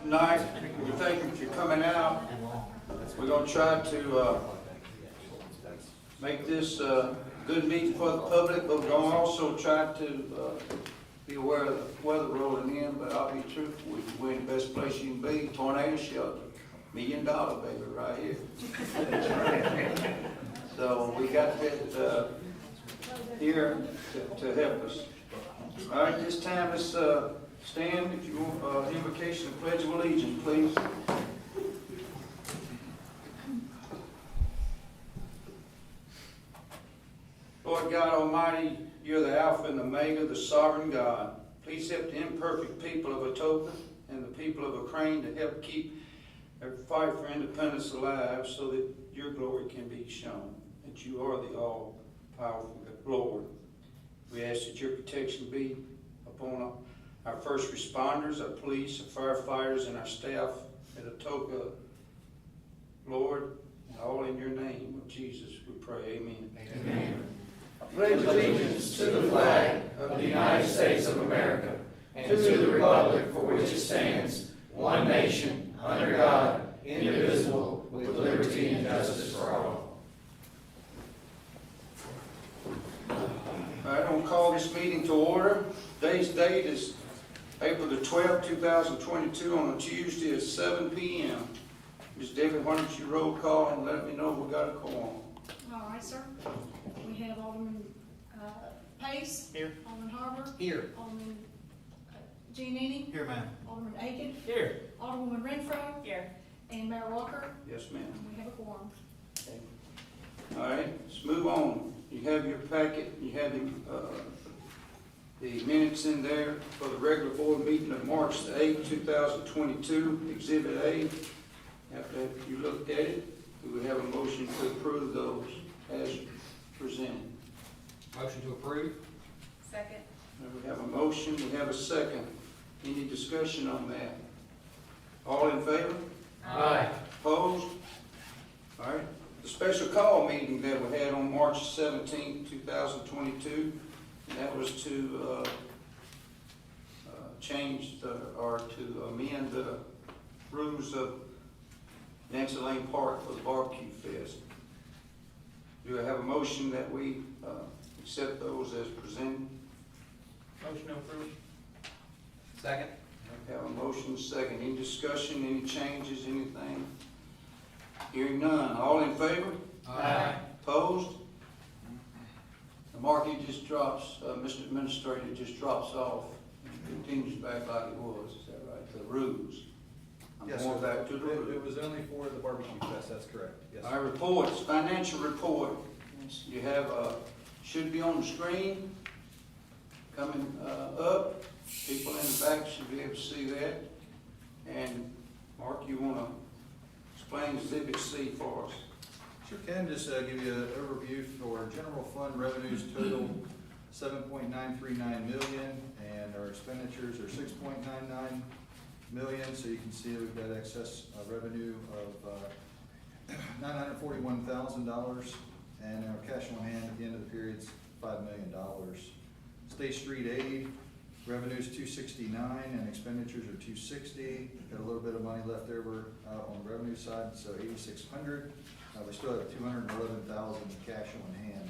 Tonight, we thank you for coming out. We're going to try to make this a good meeting for the public, but we're going to also try to be aware of the weather rolling in. But I'll be truthful, we're in the best place you can be, tornado shelter, $1 million baby right here. So we got that here to help us. All right, this time let's stand. If you want invocation of Pledge of Allegiance, please. Lord God Almighty, you're the Alpha and Omega, the sovereign God. Please help the imperfect people of Atoka and the people of Ukraine to help keep their fight for independence alive so that your glory can be shown, that you are the all-powerful Lord. We ask that your protection be upon our first responders, our police, our firefighters, and our staff at Atoka, Lord, and all in your name of Jesus we pray. Amen. Amen. I pledge allegiance to the flag of the United States of America and to the republic for which it stands, one nation, under God, indivisible, with liberty and justice for all. I don't call this meeting to order. Today's date is April the 12th, 2022, on a Tuesday at 7 p.m. Ms. Debbie, why don't you roll call and let me know we got a quorum. All right, sir. We have Alderman Pace. Here. Alderman Harbour. Here. Alderman Giannini. Here, ma'am. Alderman Aiken. Here. Alderwoman Renfro. Here. And Mayor Walker. Yes, ma'am. And we have a quorum. Okay. All right, let's move on. You have your packet. You have the minutes in there for the regular board meeting of March the 8th, 2022, Exhibit A. After you looked at it, we would have a motion to approve those as presented. Motion to approve. Second. We have a motion, we have a second. Any discussion on that? All in favor? Aye. Opposed? All right. The special call meeting that we had on March 17th, 2022, and that was to to amend the rules of Nancy Lane Park for the barbecue fest. Do I have a motion that we accept those as presented? Motion to approve. Second. I have a motion, second. Any discussion, any changes, anything? Hearing none. All in favor? Aye. Opposed? The marquee just drops, Mr. Administrator just drops off and continues back like it was. Is that right? The rules. I'm Yes, going sir. back to the rules. It was only for the barbecue fest, that's correct. Yes. Our reports, financial report. You have, should be on the screen, coming up. People in the back should be able to see that. And Mark, you want to explain Exhibit C for us? Sure can. Just give you an overview for general fund revenues total $7.939 million, and our expenditures are $6.99 million. So you can see we've got excess revenue of $941,000, and our cash on hand at the end of the period is $5 million. State Street aid revenues $269 and expenditures are $260. Got a little bit of money left over on the revenue side, so $8,600. We still have $211,000 cash on hand.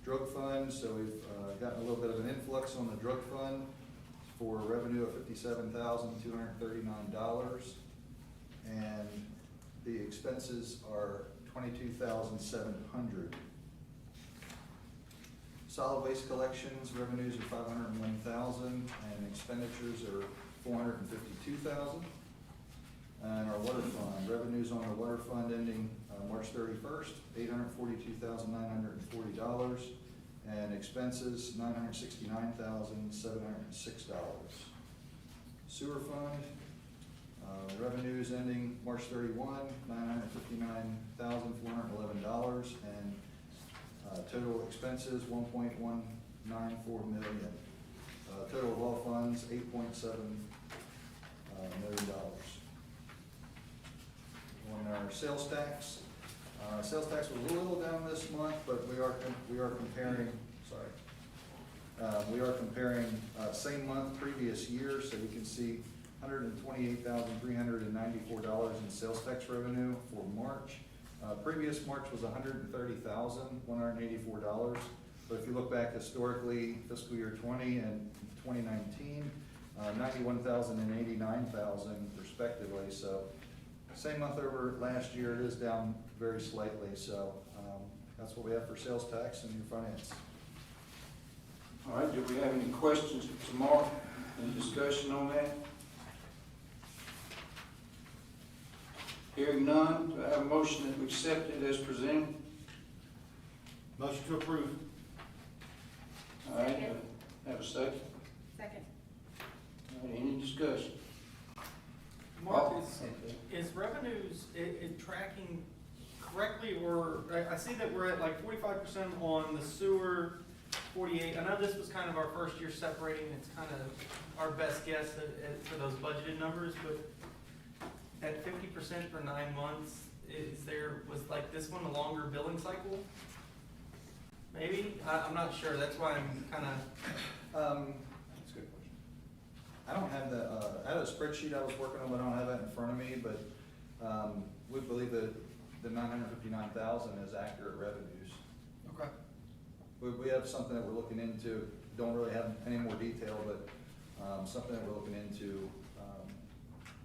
Drug fund, so we've gotten a little bit of an influx on the drug fund for revenue of $57,239, and the expenses are $22,700. Solid waste collections, revenues are $501,000 and expenditures are $452,000. And our water fund, revenues on our water fund ending March 31st, $842,940, and expenses $969,706. Sewer fund, revenues ending March 31, $959,411, and total expenses $1.194 million. Total of all funds $8.7 million. On our sales tax was a little down this month, but we are comparing. We are comparing same month previous year, so you can see $128,394 in sales tax revenue for March. Previous March was $130,184. But if you look back historically, fiscal year 20 and 2019, 91,000 and 89,000 respectively. So same month over last year, it is down very slightly. So that's what we have for sales tax and your finance. All right, do we have any questions for Mark? Any discussion on that? Hearing none, do I have a motion that we accept it as presented? Motion to approve. All right, have a second? Second. All right, any discussion? Mark, is revenues, it tracking correctly, or, I see that we're at like 45% on the sewer, 48. I know this was kind of our first year separating, it's kind of our best guess for those budgeted numbers, but at 50% for 9 months, was like this one a longer billing cycle? Maybe? I'm not sure, that's why I'm kind of. That's a good question. I don't have I had a spreadsheet I was working on, but I don't have that in front of me, but we believe that the 959,000 is accurate revenues. Okay. We have something that we're looking into, don't really have any more detail, but something that we're looking into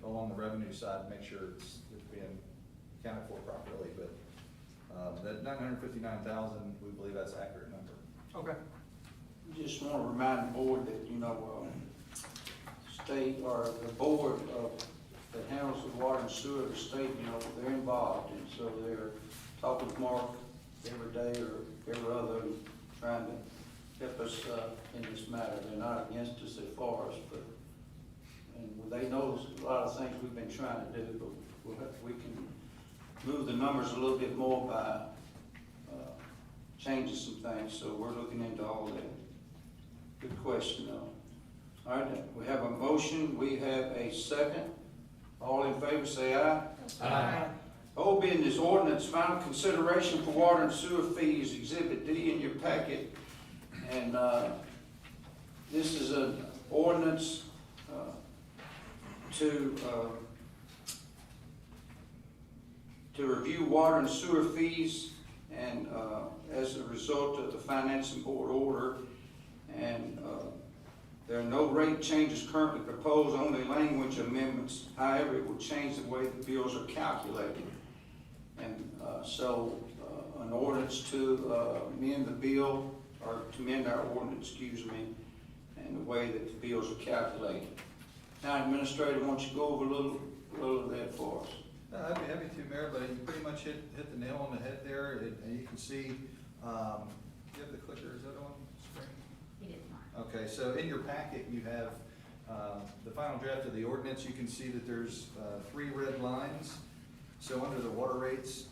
along the revenue side, make sure it's being accounted for properly, but that 959,000, we believe that's an accurate number. Okay. Just want to remind the board that, state or the board that handles the water and sewer of the state, they're involved, and so they're talking with Mark every day or every other, trying to help us in this matter. They're not against us as far as, and they know a lot of things we've been trying to do, but we can move the numbers a little bit more by changing some things, so we're looking into all that. Good question, though. All right, we have a motion, we have a second. All in favor say aye. Aye. Old business ordinance, final consideration for water and sewer fees, Exhibit D in your packet. And this is an ordinance to review water and sewer fees, and as a result of the financing board order, and there are no rate changes currently proposed, only language amendments. However, it will change the way the bills are calculated. And so an ordinance to amend the bill, or to amend our ordinance, excuse me, and the way that the bills are calculated. Now, Administrator, why don't you go over a little of that for us? I'd be happy to, Mayor, but you pretty much hit the nail on the head there. And you can see, you have the clicker, is that on screen? It is not. Okay, so in your packet, you have the final draft of the ordinance. You can see that there's 3 red lines. So under the water rates,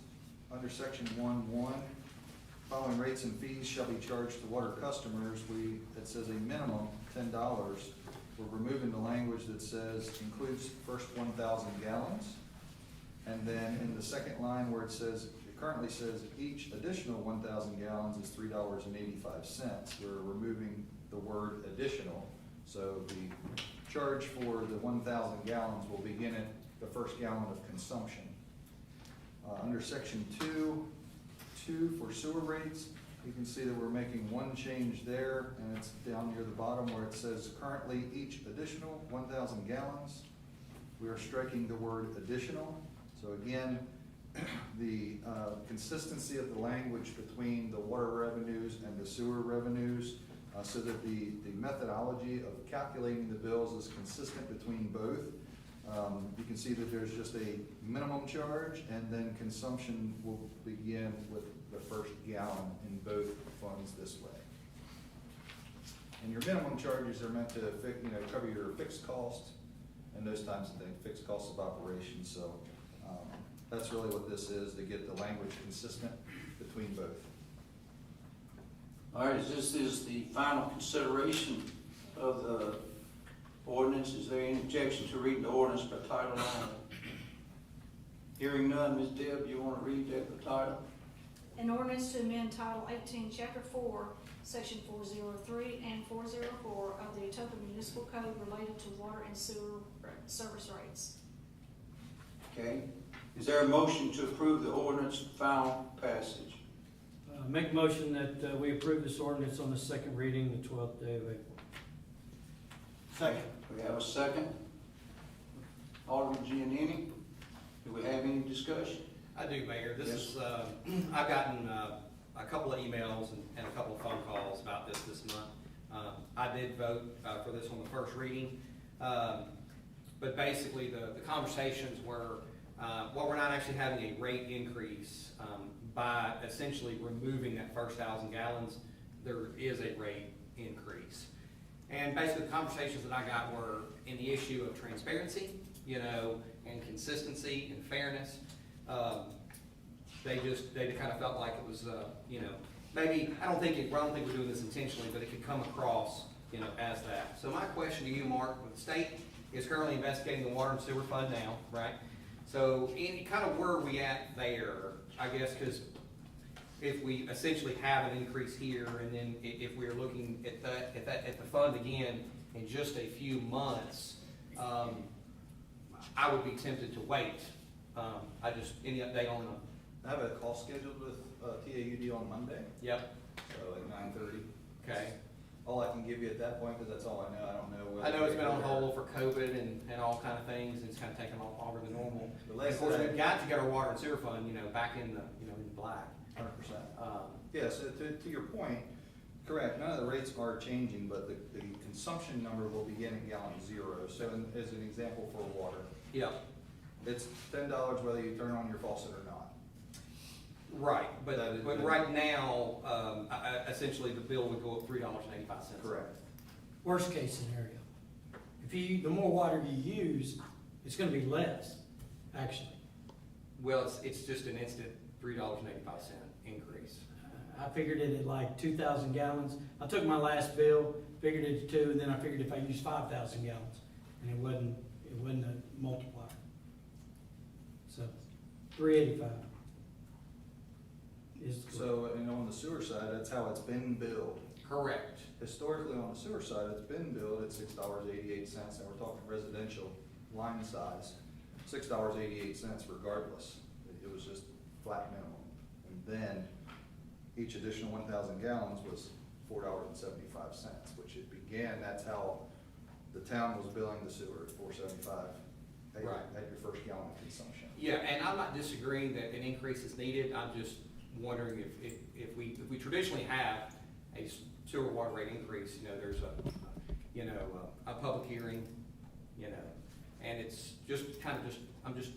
under section 1.1, following rates and fees shall be charged to water customers. It says a minimum $10. We're removing the language that says includes first 1,000 gallons. And then in the second line where it currently says each additional 1,000 gallons is $3.85. We're removing the word additional. So the charge for the 1,000 gallons will begin at the first gallon of consumption. Under section 2 for sewer rates, you can see that we're making one change there, and it's down near the bottom where it says currently each additional 1,000 gallons. We are striking the word additional. So again, the consistency of the language between the water revenues and the sewer revenues, so that the methodology of calculating the bills is consistent between both. You can see that there's just a minimum charge, and then consumption will begin with the first gallon in both funds this way. And your minimum charges are meant to cover your fixed costs and those types of things, fixed costs of operation. So that's really what this is, to get the language consistent between both. All right, this is the final consideration of the ordinance. Is there any objection to reading the ordinance by title only? Hearing none, Ms. Deb, you want to read that by title? An ordinance to amend Title 18, Chapter 4, Section 403 and 404 of the Atoka Municipal Code related to water and sewer service rates. Okay, is there a motion to approve the ordinance for final passage? Make a motion that we approve this ordinance on the second reading, the 12th day of April. Second. We have a second. Alderman Giannini, do we have any discussion? I do, Mayor. This Yes. is, I've gotten a couple of emails and a couple of phone calls about this month. I did vote for this on the first reading. But basically, the conversations were, well, we're not actually having a rate increase by essentially removing that first 1,000 gallons. There is a rate increase. And basically, the conversations that I got were in the issue of transparency, and consistency and fairness. They kind of felt like it was, maybe, I don't think we're doing this intentionally, but it could come across, as that. So my question to you, Mark, the state is currently investigating the water and sewer fund now, right? So where are we at there, I guess, because if we essentially have an increase here, and then if we're looking at the fund again in just a few months, I would be tempted to wait. Any update on I have a call scheduled with TAUD on Monday, Yep, so at 9:30. okay. All I can give you at that point, because that's all I know. I don't know. I know it's been on hold for COVID and all kind of things, and it's kind of taken on longer than normal. The And last of course, that I- we've got to get our water and sewer fund, back in the, in the black. 100%. Um, Yeah, so to your point, correct, none of the rates are changing, but the consumption number will begin at gallon zero. So as an example for water, Yep, it's $10 whether you turn on your faucet or not. right, but That is- right now, essentially, the bill would go up $3.85. Correct. Worst case scenario. The more water you use, it's gonna be less, actually. Well, it's just an instant $3.85 increase. I figured it at like 2,000 gallons. I took my last bill, figured it at 2, and then I figured if I used 5,000 gallons, and it wasn't a multiplier. So, 385 is. So, and on the sewer side, that's how it's been billed. Correct. Historically, on the sewer side, it's been billed at $6.88, and we're talking residential line size, $6.88 regardless. It was just flat minimum. And then each additional 1,000 gallons was $4.75, which it began, that's how the town was billing the sewer, at $4.75 Right. at your first gallon of consumption. Yeah, and I'm not disagreeing that an increase is needed. I'm just wondering if we traditionally have a sewer water rate increase, there's a public hearing, and it's just I'm just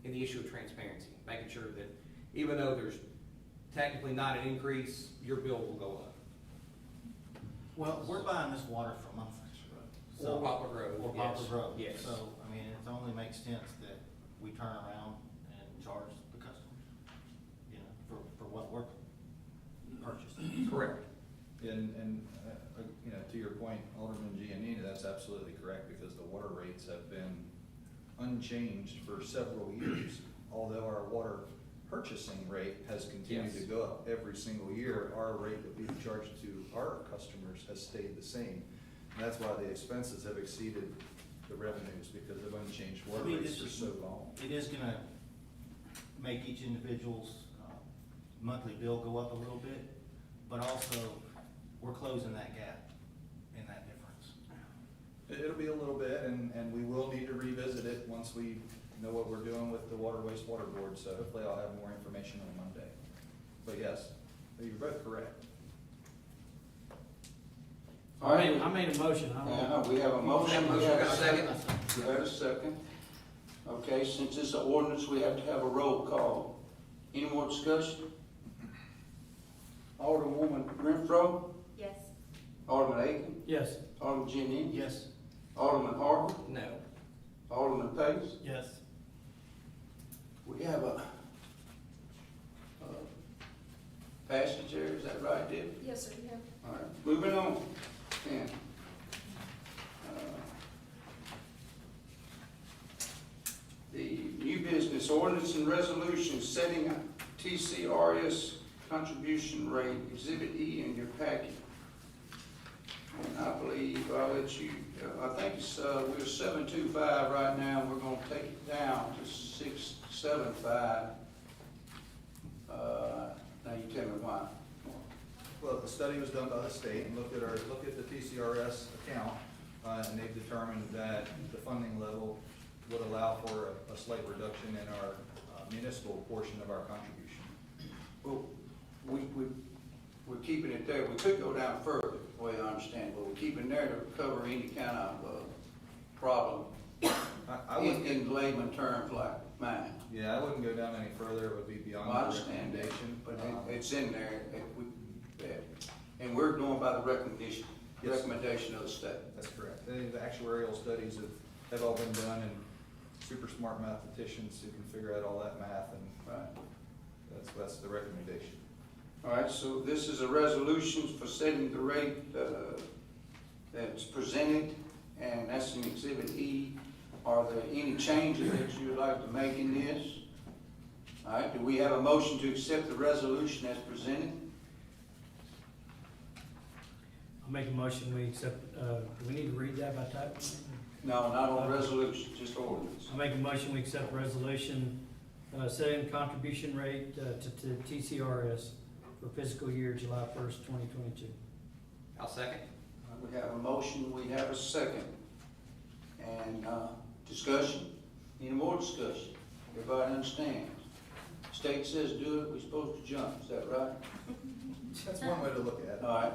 in the issue of transparency, making sure that even though there's technically not an increase, your bill will go up. Well, we're buying this water from Mumford's Road. Or Poplar Grove, Or yes. Poplar Grove. Yes. So, it only makes sense that we turn around and charge the customers, for what we're purchasing. Correct. And to your point, Alderman Giannini, that's absolutely correct, because the water rates have been unchanged for several years. Although our water purchasing rate has continued Yes. to go up every single year, our rate that we've charged to our customers has stayed the same. And that's why the expenses have exceeded the revenues, because of unchanged water rates for so long. It is gonna make each individual's monthly bill go up a little bit, but also we're closing that gap in that difference. It'll be a little bit, and we will need to revisit it once we know what we're doing with the Water Wastewater Board, so hopefully I'll have more information on Monday. But yes, you're both correct. All right. I made a motion. I don't know. We have a motion. We have a second. We have a second. Okay, since it's an ordinance, we have to have a roll call. Any more discussion? Alderwoman Renfro, Yes. Alderman Aiken, Yes. Alderman Giannini, Yes. Alderman Harper, No. Alderman Pace. Yes. We have a passage there, is that right, Debbie? Yes, sir, you have. All right, moving on. Then, the new business ordinance and resolution setting a TCRS contribution rate, Exhibit E in your packet. And I believe, I'll let you, I think it's, we're 725 right now, we're gonna take it down to 675. Now you tell me why. Well, the study was done by the state and looked at the TCRS account, and they've determined that the funding level would allow for a slight reduction in our municipal portion of our contribution. Well, we're keeping it there. We could go down further, the way I understand, but we're keeping there to cover any kind of problem I wouldn't, in layman terms like mine. yeah, I wouldn't go down any further. It would be beyond Well, I the understand that, recommendation. but it's in there, and we're going by the recommendation Yes. of the state. That's correct. The actuarial studies have all been done, and super smart mathematicians who can figure out all that math, and Right. that's the recommendation. All right, so this is a resolution for setting the rate that's presented, and that's in Exhibit E. Are there any changes that you would like to make in this? All right, do we have a motion to accept the resolution as presented? I'll make a motion, we accept, do we need to read that by title? No, not on resolution, just ordinance. I'll make a motion, we accept resolution, setting contribution rate, to TCRS for fiscal year July 1st, 2022. I'll second. All right, we have a motion, we have a second. And discussion, any more discussion? Everybody understands? State says do it, we're supposed to jump, is that right? That's one way to look at it. All right.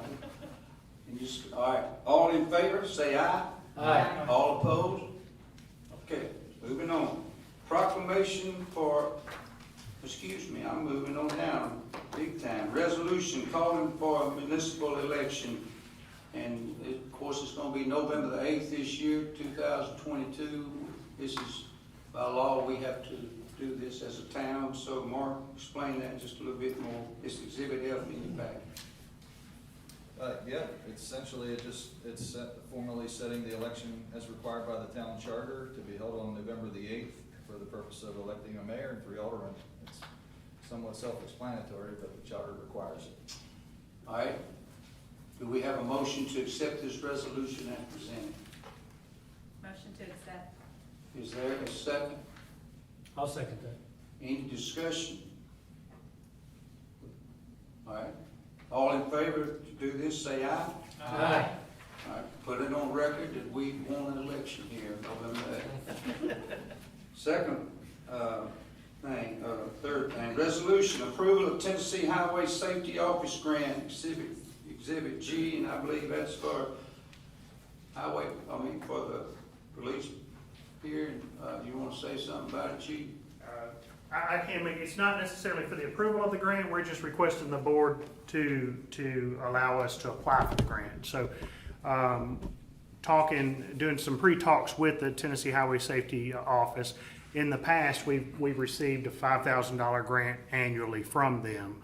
And just, all right, all in favor, say aye. Aye. All opposed? Okay, moving on. Proclamation for, excuse me, I'm moving on down big time. Resolution calling for a municipal election. And of course, it's gonna be November the 8th this year, 2022. This is, by law, we have to do this as a town. So Mark, explain that just a little bit more. It's Exhibit F in your packet. Yeah, it's essentially, it's formally setting the election as required by the town charter to be held on November the 8th for the purpose of electing a mayor and 3 aldermen. It's somewhat self-explanatory, but the charter requires it. All right. Do we have a motion to accept this resolution as presented? Motion to accept. Is there a second? I'll second that. Any discussion? All right. All in favor to do this, say aye. Aye. All right, put it on record that we won an election here, November 8th. Second third thing, resolution, approval of Tennessee Highway Safety Office Grant, Exhibit G, and I believe that's for for the police here. You want to say something about it, Chief? I can't make, it's not necessarily for the approval of the grant, we're just requesting the board to allow us to apply for the grant. So, doing some pre-talks with the Tennessee Highway Safety Office. In the past, we've received a $5,000 grant annually from them,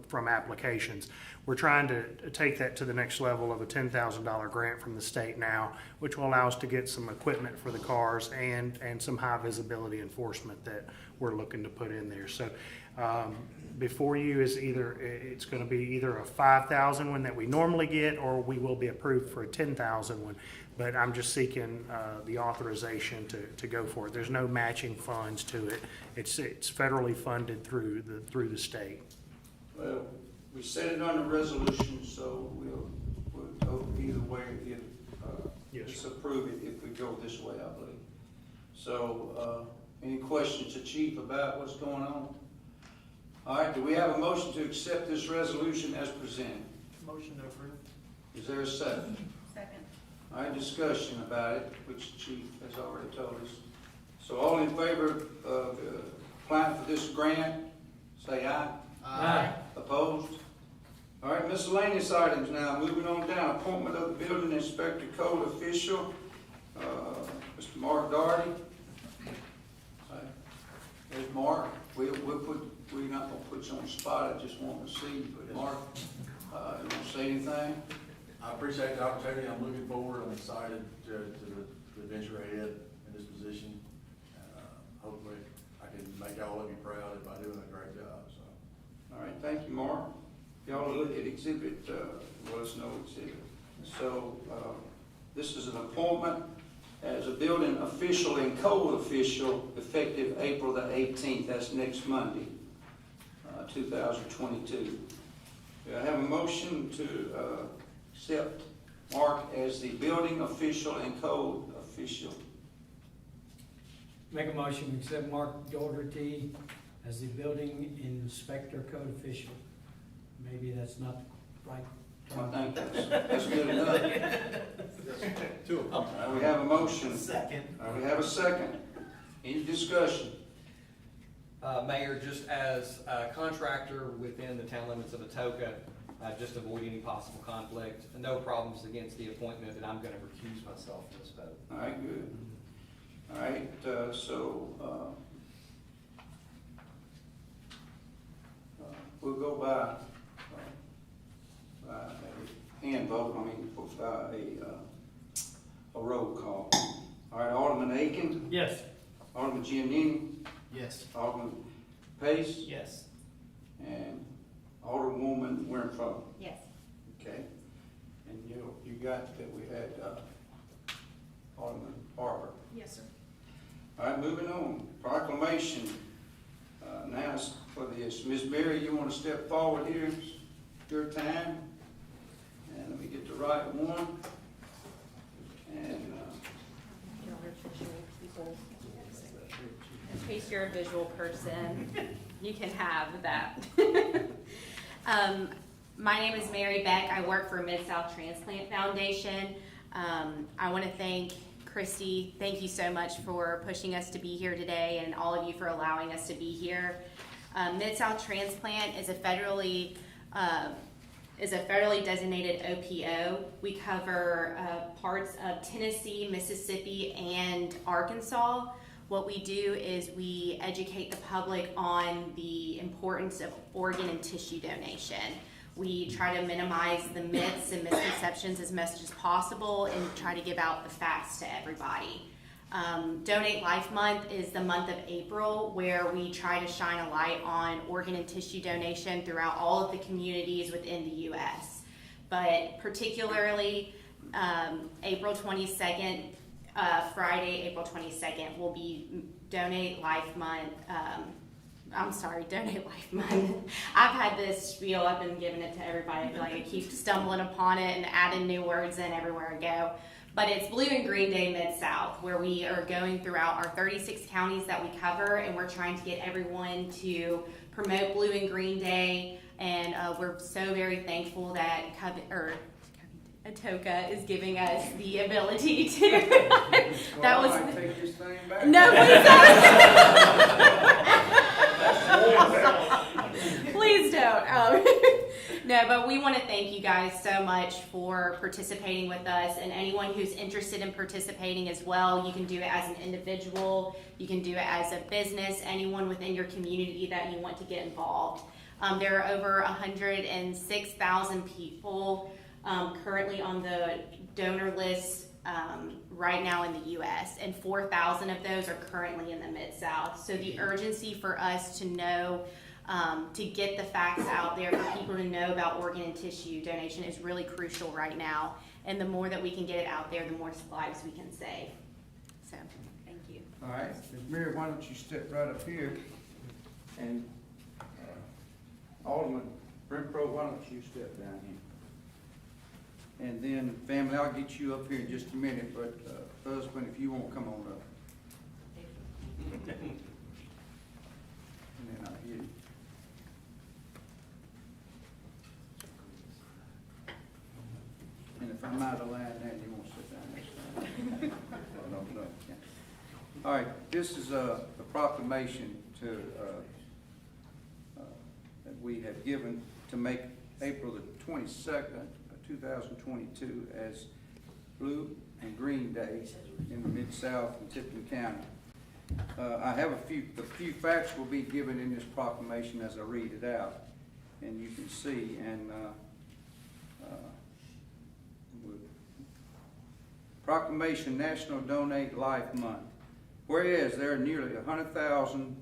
from applications. We're trying to take that to the next level of a $10,000 grant from the state now, which will allow us to get some equipment for the cars and some high visibility enforcement that we're looking to put in there. So before you is it's going to be either a $5,000 one that we normally get, or we will be approved for a $10,000 one. But I'm just seeking the authorization to go for it. There's no matching funds to it. It's federally funded through the state. Well, we set it on the resolution, so we'll go either way. Yes, Just approve it if we go this way, I believe. So, any questions to Chief about what's going on? All right, do we have a motion to accept this resolution as presented? Motion to approve. Is there a second? Second. All right, discussion about it, which the Chief has already told us. So all in favor of applying for this grant, say aye. Aye. Opposed? All right, miscellaneous items now, moving on down. Appointment of the building inspector code official, Mr. Mark Doherty. There's Mark. We're not gonna put you on the spot, I just want to see you, but Mark, you want to say anything? I appreciate the opportunity. I'm looking forward. I'm excited to venture ahead in this position. Hopefully, I can make all of you proud by doing a great job. So, All right, thank you, Mark. Y'all look at exhibit, let us know exhibit. So, this is an appointment as a building official and code official effective April the 18th, that's next Monday, 2022. Do I have a motion to accept Mark as the building official and code official? Make a motion to accept Mark Doherty as the building inspector code official. Maybe that's not right. I think that's good enough. Two of them. All right, we have a motion. Second. All right, we have a second. Any discussion? Mayor, just as a contractor within the town limits of Atoka, just to avoid any possible conflict, no problems against the appointment, and I'm gonna recuse myself from this vote. All right, good. All right, we'll go by a hand vote, by a roll call. All right, Alderman Aiken, Yes. Alderman Giannini, Yes. Alderman Pace, Yes. and Alderwoman Winfrey. Yes. Okay, and you got that we had Alderman Barber. Yes, sir. All right, moving on. Proclamation. Now is for this. Ms. Berry, you want to step forward here? It's your time. And let me get the right one. And In case you're a visual person, you can have that. My name is Mary Beck. I work for Mid-South Transplant Foundation. I want to thank Christy. Thank you so much for pushing us to be here today, and all of you for allowing us to be here. Mid-South Transplant is a federally designated OPO. We cover parts of Tennessee, Mississippi, and Arkansas. What we do is we educate the public on the importance of organ and tissue donation. We try to minimize the myths and misconceptions as much as possible and try to give out the facts to everybody. Donate Life Month is the month of April, where we try to shine a light on organ and tissue donation throughout all of the communities within the U.S. But particularly April 22nd, Friday, April 22nd will be Donate Life Month. Donate Life Month. I've had this spiel, I've been giving it to everybody. I feel like I keep stumbling upon it and adding new words in everywhere I go. But it's Blue and Green Day Mid-South, where we are going throughout our 36 counties that we cover, and we're trying to get everyone to promote Blue and Green Day. And we're so very thankful that Atoka is giving us the ability to. That was. I might take this thing back. No, please don't. Please don't. No, but we want to thank you guys so much for participating with us, and anyone who's interested in participating as well. You can do it as an individual, you can do it as a business, anyone within your community that you want to get involved. There are over 106,000 people currently on the donor list right now in the U.S., and 4,000 of those are currently in the Mid-South. So the urgency for us to know, to get the facts out there for people to know about organ and tissue donation is really crucial right now. And the more that we can get it out there, the more lives we can save. So, thank you. All right, Ms. Mary, why don't you step right up here, and Alderman Renfro, why don't you step down here? And then, family, I'll get you up here in just a minute, but husband, if you won't come on up. And then I'll hit you. And if I'm out of line there, you won't sit down next time. No. All right, this is a proclamation to, that we have given to make April the 22nd, 2022 as Blue and Green Day in the Mid-South and Tipton County. I have the few facts will be given in this proclamation as I read it out, and you can see. And proclamation, National Donate Life Month. Whereas there are nearly 100,000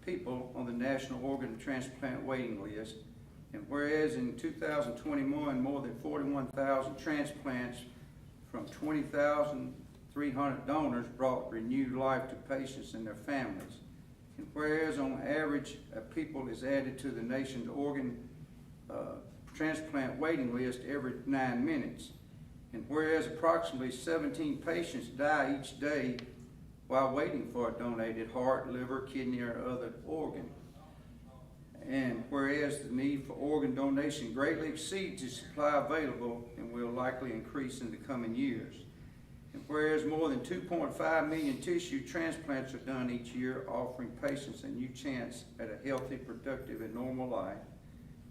people on the National Organ Transplant Waiting List. And whereas in 2021, more than 41,000 transplants from 20,300 donors brought renewed life to patients and their families. And whereas on average, a people is added to the nation's organ transplant waiting list every 9 minutes. And whereas approximately 17 patients die each day while waiting for a donated heart, liver, kidney, or other organ. And whereas the need for organ donation greatly exceeds the supply available and will likely increase in the coming years. And whereas more than 2.5 million tissue transplants are done each year, offering patients a new chance at a healthy, productive, and normal life.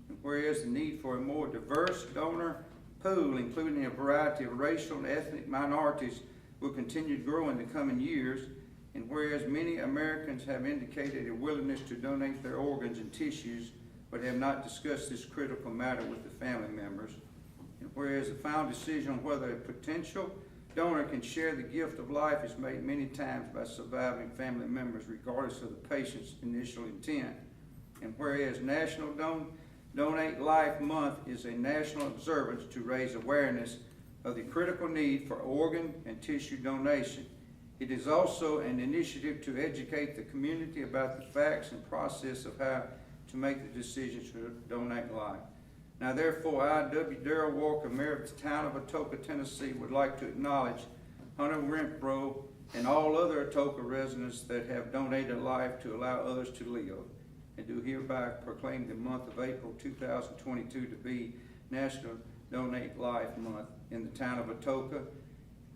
And whereas the need for a more diverse donor pool, including a variety of racial and ethnic minorities, will continue to grow in the coming years. And whereas many Americans have indicated a willingness to donate their organs and tissues, but have not discussed this critical matter with the family members. And whereas the final decision on whether a potential donor can share the gift of life is made many times by surviving family members, regardless of the patient's initial intent. And whereas National Donate Life Month is a national observance to raise awareness of the critical need for organ and tissue donation. It is also an initiative to educate the community about the facts and process of how to make the decisions to donate life. Now therefore, I, W. Darrell Walker, Mayor of the town of Atoka, Tennessee, would like to acknowledge Hunter Renfro and all other Atoka residents that have donated life to allow others to live, and do hereby proclaim the month of April 2022 to be National Donate Life Month in the town of Atoka,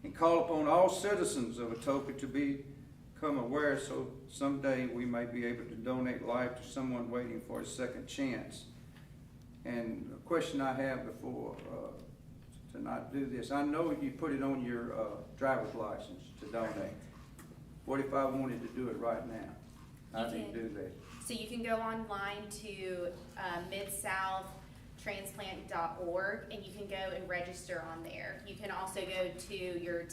and call upon all citizens of Atoka to become aware so someday we may be able to donate life to someone waiting for a second chance. And a question I have before to not do this, I know you put it on your driver's license to donate. What if I wanted to do it right now? How do you do that? So you can go online to midsouth.transplant.org and you can go and register on there. You can also go to your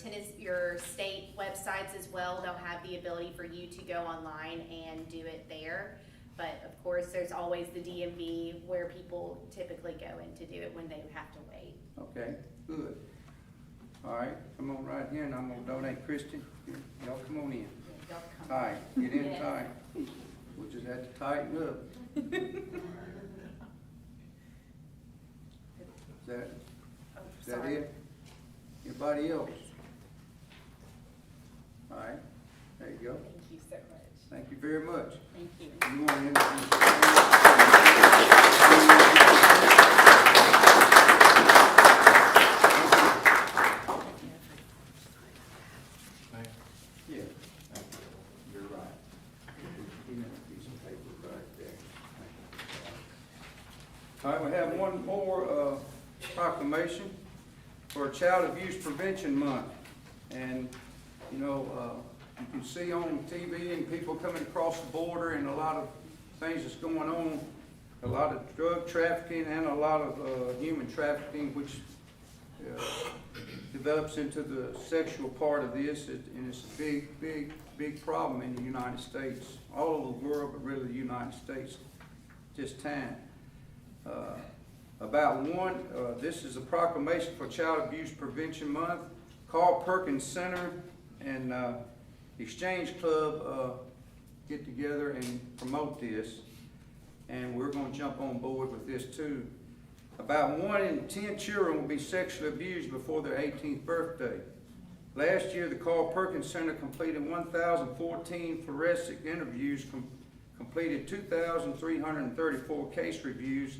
state websites as well. They'll have the ability for you to go online and do it there. But of course, there's always the DMV where people typically go in to do it when they have to wait. Okay, good. All right, come on right here and I'm gonna donate. Christian, y'all come on in. Y'all come. Tight, get in Yes. tight. We'll just have to tighten up. Is that Sorry. it? Anybody else? All right, there you go. Thank you so much. Thank you very much. Thank you. You want to introduce Yeah, you're right. You know, piece of paper right there. All right, we have one more proclamation for Child Abuse Prevention Month. And, you know, you can see on TV and people coming across the border and a lot of things that's going on, a lot of drug trafficking and a lot of human trafficking, which develops into the sexual part of this, and it's a big problem in the United States, all over the world, but really the United States this time. This is a proclamation for Child Abuse Prevention Month. Carl Perkins Center and Exchange Club get together and promote this, and we're going to jump on board with this too. About 1 in 10 children will be sexually abused before their 18th birthday. Last year, the Carl Perkins Center completed 1,014 forensic interviews, completed 2,334 case reviews,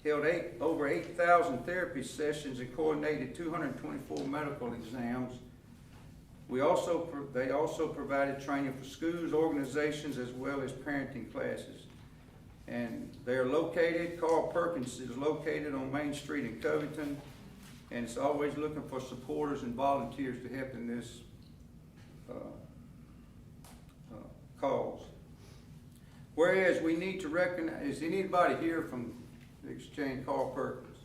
held over 8,000 therapy sessions, and coordinated 224 medical exams. They also provided training for schools, organizations, as well as parenting classes. And they're located, Carl Perkins is located on Main Street in Covington, and it's always looking for supporters and volunteers to help in this cause. Whereas we need to recognize, is anybody here from the Exchange, Carl Perkins?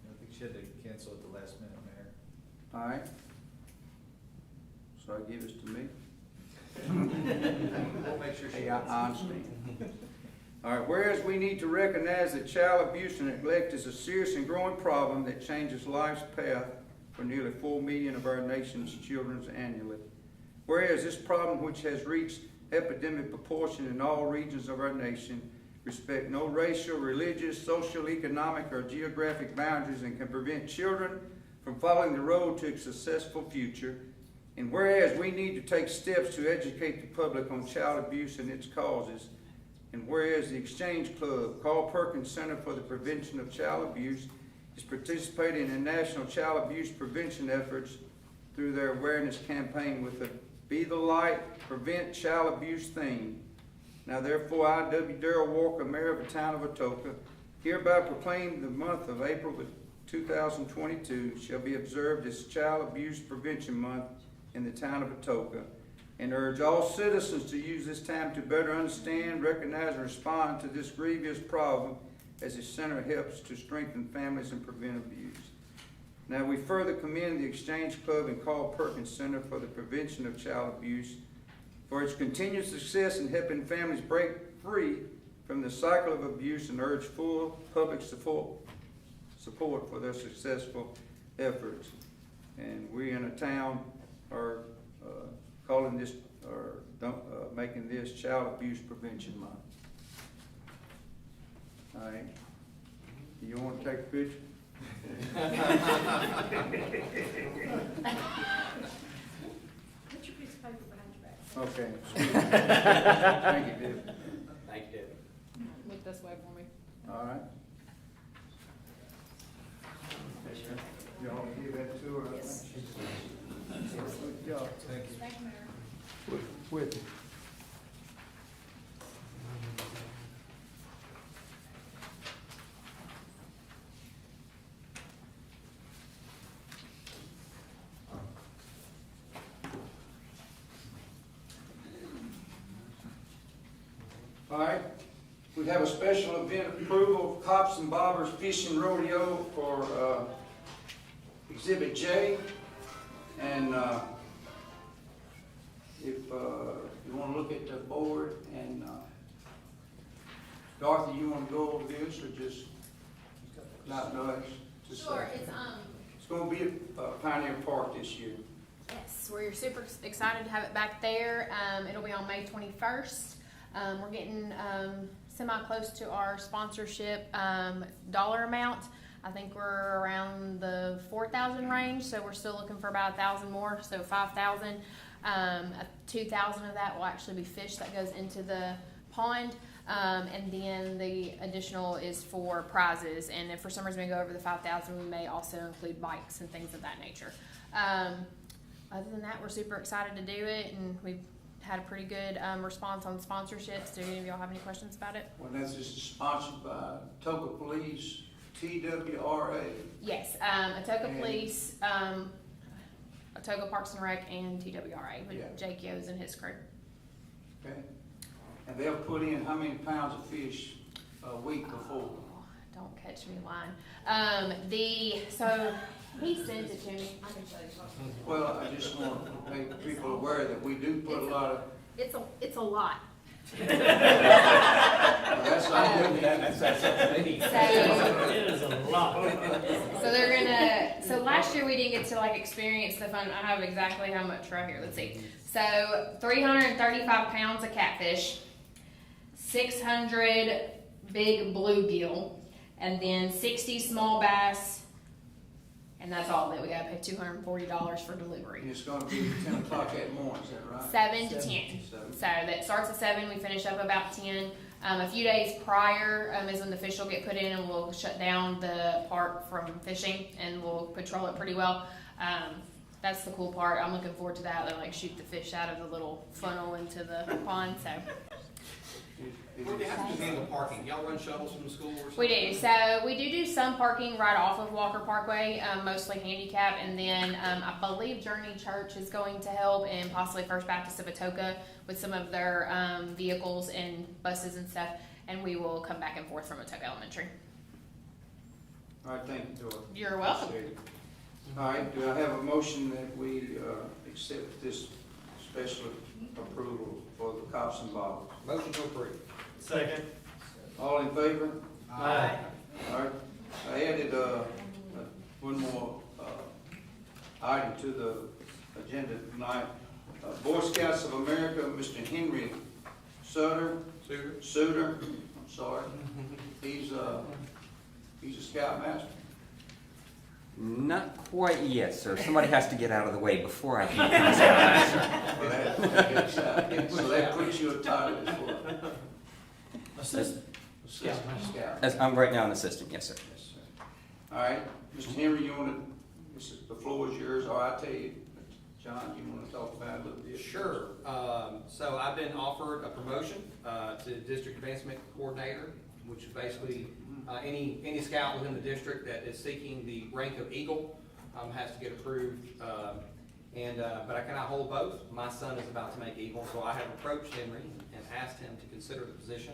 I think she had to cancel at the last minute, Mayor. All right. So I give this to me. We'll make sure she. Hey, I understand. All right, whereas we need to recognize that child abuse and neglect is a serious and growing problem that changes life's path for nearly 4 million of our nation's children annually. Whereas this problem, which has reached epidemic proportion in all regions of our nation, respect no racial, religious, social, economic, or geographic boundaries and can prevent children from following the road to a successful future. And whereas we need to take steps to educate the public on child abuse and its causes, and whereas the Exchange Club, Carl Perkins Center for the Prevention of Child Abuse, is participating in national child abuse prevention efforts through their awareness campaign with the Be the Light, Prevent Child Abuse theme. Now therefore, I, W. Darrell Walker, Mayor of the town of Atoka, hereby proclaim the month of April 2022 shall be observed as Child Abuse Prevention Month in the town of Atoka, and urge all citizens to use this time to better understand, recognize, and respond to this grievous problem as the center helps to strengthen families and prevent abuse. Now we further commend the Exchange Club and Carl Perkins Center for the Prevention of Child Abuse for its continued success in helping families break free from the cycle of abuse, and urge full public support for their successful efforts. And we in a town are calling this, or making this Child Abuse Prevention Month. All right. You want to take a picture? Put your piece of paper behind your back. Okay. Thank you, Deb. Thank you, David. Look this way for me. All right. Y'all give that to her? Yes. Good job. Thank you, Mayor. With you. All right, we have a special event approval of Cops and Bobbers Fishing Rodeo for Exhibit J. And if you want to look at the board, and Dorothy, you want to go over this, or just not us? Just Sure, it's going to be at Pioneer Park this year. yes, we're super excited to have it back there. It'll be on May 21st. We're getting semi-close to our sponsorship dollar amount. I think we're around the 4,000 range, so we're still looking for about 1,000 more, so 5,000. 2,000 of that will actually be fish that goes into the pond, and then the additional is for prizes. And if for some reason we go over the 5,000, we may also include bikes and things of that nature. Other than that, we're super excited to do it, and we've had a pretty good response on sponsorships. Do any of y'all have any questions about it? Well, that's just sponsored by Atoka Police, TWRA. Yes, Atoka And- Police, Atoka Parks and Rec, and TWRA with Yeah. Jake Yos and his crew. Okay. And they'll put in how many pounds of fish a week before? Oh, don't catch me lying. So he sent it to me. I can show you. Well, I just want to make people aware that we do put a lot of, It's a lot. that's not good. That's me. So, It is a lot. so so last year we didn't get to like experience the fun. I have exactly how much right here. Let's see. So 335 pounds of catfish, 600 big bluegill, and then 60 small bass, and that's all that we gotta pay $240 for delivery. And it's gonna be 10 o'clock that morning, is that right? 7 to 10. Seven. So that starts at 7, we finish up about 10. A few days prior is when the fish will get put in, and we'll shut down the park from fishing, and we'll patrol it pretty well. That's the cool part. I'm looking forward to that. They like shoot the fish out of the little funnel into the pond. So Where do you have to handle parking? Y'all run shuttles from the school or something? we do. So we do some parking right off of Walker Parkway, mostly handicap, and then I believe Journey Church is going to help, and possibly First Baptist of Atoka with some of their vehicles and buses and stuff. And we will come back and forth from Atoka Elementary. All right, thank you, Dorothy. You're welcome. Appreciate it. All right, do I have a motion that we accept this special approval for the cops and bottles. Motion to approve. Second. All in favor? Aye. All right, I added, one more, item to the agenda tonight. Boy Scouts of America, Mr. Henry Suter, I'm sorry, he's a scoutmaster. Not quite yet, sir. Somebody has to get out of the way before I can. So that puts you a title as well. Assistant. Scout. I'm right now an assistant, yes, sir. Yes, sir. All right, Mr. Henry, you want to, the floor is yours, or I tell you, John, you want to talk about it a little bit? Sure. So I've been offered a promotion to District Advancement Coordinator, which is basically any scout within the district that is seeking the rank of Eagle has to get approved. But I cannot hold both. My son is about to make Eagle, so I have approached Henry and asked him to consider the position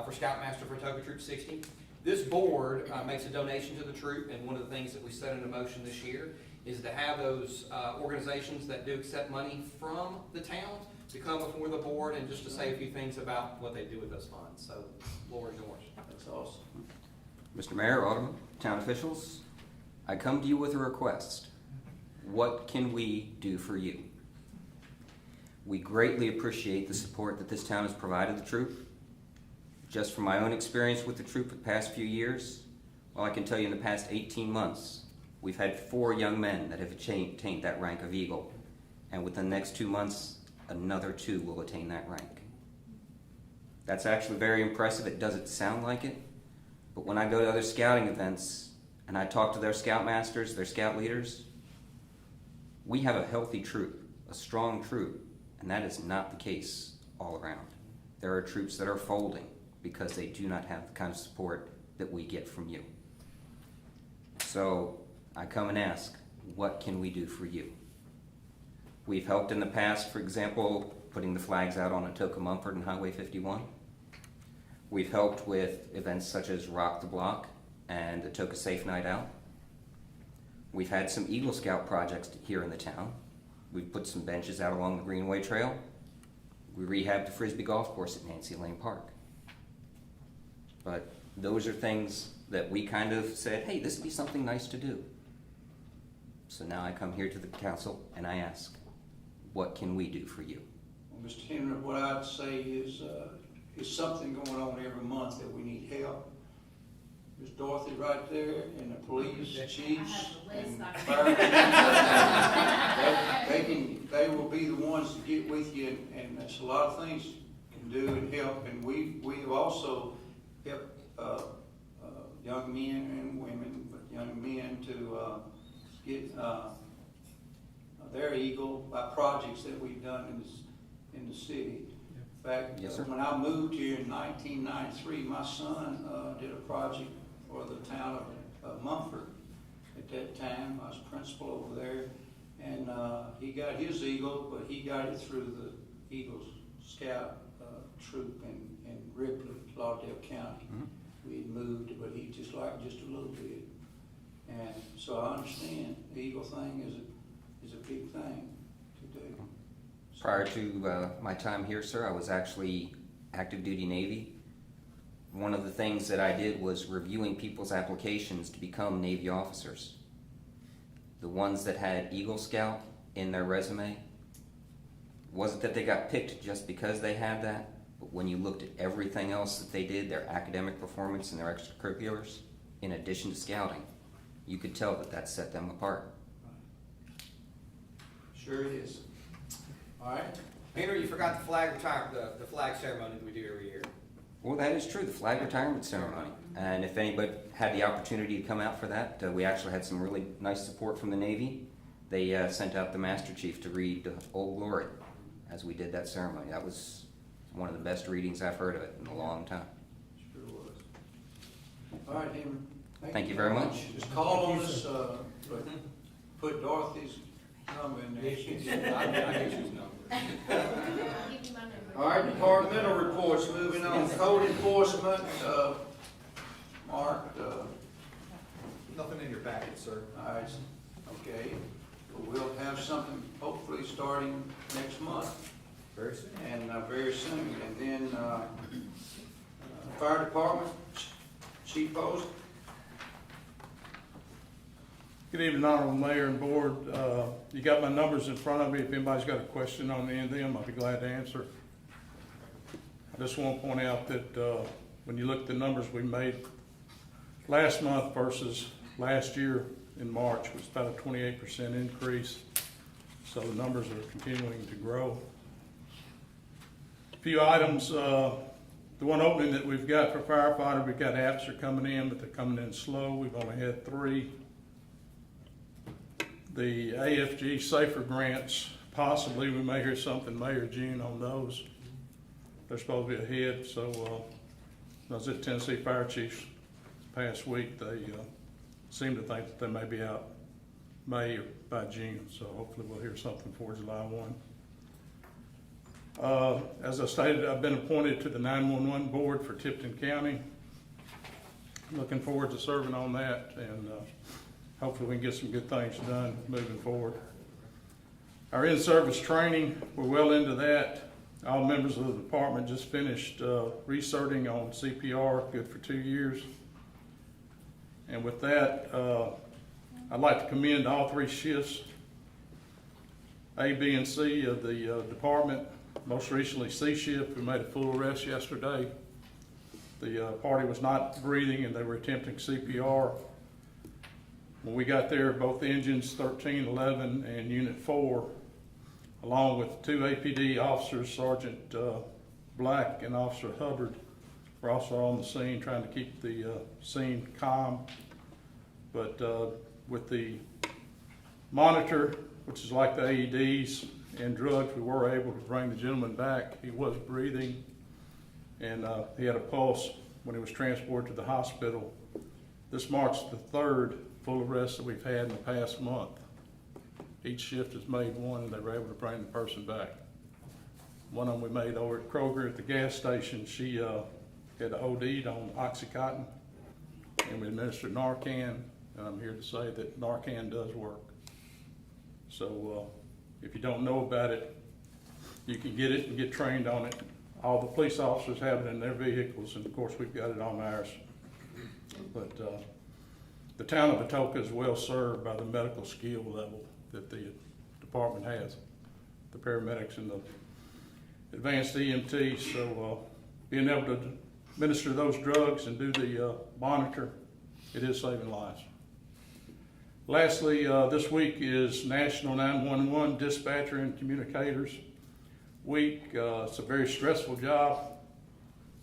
for Scoutmaster for Atoka Troop 60. This board makes a donation to the troop, and one of the things that we set into motion this year is to have those organizations that do accept money from the town to come before the board and just to say a few things about what they do with those funds. So, floor is yours. That's awesome. Mr. Mayor, Aldermen, town officials, I come to you with a request. What can we do for you? We greatly appreciate the support that this town has provided the troop. Just from my own experience with the troop the past few years, well, I can tell you in the past 18 months, we've had 4 young men that have attained that rank of Eagle. And within the next 2 months, another 2 will attain that rank. That's actually very impressive. It doesn't sound like it, but when I go to other scouting events and I talk to their scoutmasters, their scout leaders, we have a healthy troop, a strong troop, and that is not the case all around. There are troops that are folding because they do not have the kind of support that we get from you. So I come and ask, what can we do for you? We've helped in the past, for example, putting the flags out on Atoka Mumford and Highway 51. We've helped with events such as Rock the Block and the Atoka Safe Night Out. We've had some Eagle Scout projects here in the town. We've put some benches out along the Greenway Trail. We rehabbed the Frisbee Golf Course at Nancy Lane Park. But those are things that we kind of said, hey, this would be something nice to do. So now I come here to the council and I ask, what can we do for you? Well, Mr. Henry, what I'd say is something going on every month that we need help. There's Dorothy right there, and the police chiefs and fire. They will be the ones to get with you, and there's a lot of things you can do and help. And we have also helped young men and women, but young men to get their Eagle by projects that we've done in the city. In fact, yes, sir. when I moved here in 1993, my son did a project for the town of Mumford. At that time, I was principal over there, and he got his Eagle, but he got it through the Eagle Scout troop in Ripley, Lauderdale County. Mm-hmm. We had moved, but he just liked just a little bit. And so I understand the Eagle thing is a big thing to do. Prior to my time here, sir, I was actually active duty Navy. One of the things that I did was reviewing people's applications to become Navy officers. The ones that had Eagle Scout in their resume, wasn't that they got picked just because they had that, but when you looked at everything else that they did, their academic performance and their extracurriculars, in addition to scouting, you could tell that set them apart. Sure it is. All right. Henry, you forgot the flag the flag ceremony that we do every year. Well, that is true, the flag retirement ceremony. And if anybody had the opportunity to come out for that, we actually had some really nice support from the Navy. They sent out the Master Chief to read Old Glory as we did that ceremony. That was one of the best readings I've heard of it in a long time. Sure was. All right, Henry. Thank you very much. Just call on us, put Dorothy's number in there. I can choose number. All right, departmental reports, moving on. Code enforcement, Mark, Nothing in your packet, sir. all right, okay. We'll have something hopefully starting next month. Very soon. And very soon. And then fire department, Chief Post. Good evening, Honorable Mayor and Board. You got my numbers in front of me. If anybody's got a question on any of them, I'll be glad to answer. I just want to point out that when you look at the numbers we made last month versus last year in March, it was about a 28% increase. So the numbers are continuing to grow. A few items. The one opening that we've got for firefighter, we've got apps are coming in, but they're coming in slow. We've only had 3. The AFG Safer Grants, possibly we may hear something May or June on those. They're supposed to be ahead, so I was at Tennessee Fire Chiefs this past week. They seem to think that they may be out May or by June, so hopefully we'll hear something before July 1. As I stated, I've been appointed to the 911 board for Tipton County. Looking forward to serving on that, and hopefully we can get some good things done moving forward. Our in-service training, we're well into that. All members of the department just finished recerting on CPR, good for 2 years. And with that, I'd like to commend all 3 shifts, A, B, and C of the department. Most recently, C shift, we made a full arrest yesterday. The party was not breathing and they were attempting CPR. When we got there, both engines 13, 11, and Unit 4, along with 2 APD officers, Sergeant Black and Officer Hubbard, were also on the scene trying to keep the scene calm. But with the monitor, which is like the AEDs and drugs, we were able to bring the gentleman back. He was breathing, and he had a pulse when he was transported to the hospital. This marks the 3rd full arrest that we've had in the past month. Each shift has made one, and they were able to bring the person back. One of them we made over at Kroger at the gas station. She had OD'd on Oxycontin, and we administered Narcan, and I'm here to say that Narcan does work. So if you don't know about it, you can get it and get trained on it. All the police officers have it in their vehicles, and of course we've got it on ours. But the town of Atoka is well served by the medical skill level that the department has, the paramedics and the advanced EMTs. So being able to administer those drugs and do the monitor, it is saving lives. Lastly, this week is National 911 Dispatcher and Communicators Week. It's a very stressful job,